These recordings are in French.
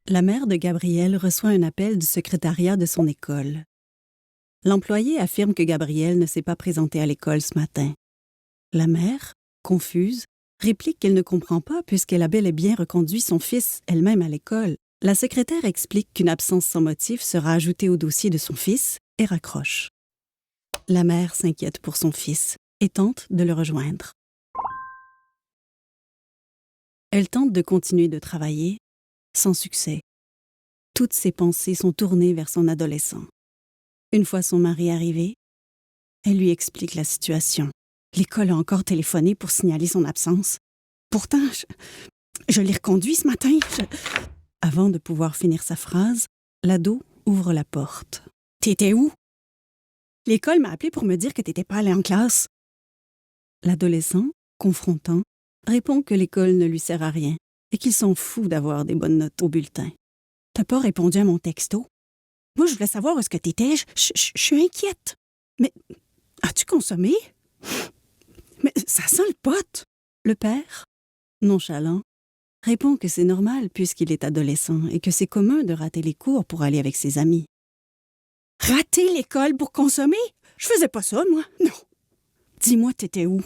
La mère de Gabriel reçoit un appel du secrétariat de son école. L'employé affirme que Gabriel ne s'est pas présenté à l'école ce matin. La mère, confuse, réplique qu'elle ne comprend pas puisqu'elle a bel et bien reconduit son fils elle-même à l'école. La secrétaire explique qu'une absence sans motif sera ajoutée au dossier de son fils et raccroche. La mère s'inquiète pour son fils et tente de le rejoindre. Elle tente de continuer de travailler, sans succès. Toutes ses pensées sont tournées vers son adolescent. Une fois son mari arrivé, elle lui explique la situation. L'école a encore téléphoné pour signaler son absence. Pourtant, je l'ai reconduit ce matin. Avant de pouvoir finir sa phrase, l'ado ouvre la porte. « T'étais où? » « L'école m'a appelé pour me dire que t'étais pas allé en classe. » L'adolescent, confrontant, répond que l'école ne lui sert à rien et qu'il s'en fout d'avoir des bonnes notes au bulletin. « T'as pas répondu à mon texto? Moi, je voulais savoir où est-ce que t'étais. Je suis inquiète. Mais as-tu consommé? Mais ça sent le pot. » Le père, nonchalant, répond que c'est normal puisqu'il est adolescent et que c'est commun de rater les cours pour aller avec ses amis. « Rater l'école pour consommer? Je faisais pas ça, moi. Non. Dis-moi, t'étais où?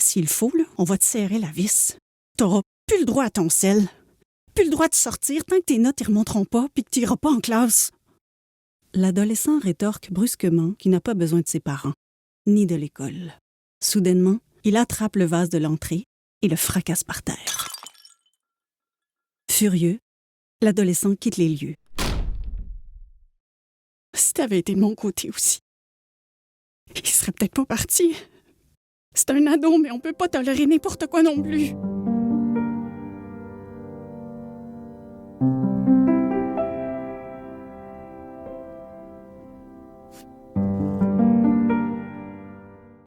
S'il faut, là, on va te serrer la vis. T'auras plus le droit à ton sel. Plus le droit de sortir tant que tes notes ne remonteront pas puis que tu n'iras pas en classe. » L'adolescent rétorque brusquement qu'il n'a pas besoin de ses parents, ni de l'école. Soudainement, il attrape le vase de l'entrée et le fracasse par terre. Furieux, l'adolescent quitte les lieux. Si t'avais été de mon côté aussi, il serait peut-être pas parti. C'est un ado, mais on peut pas tolérer n'importe quoi non plus.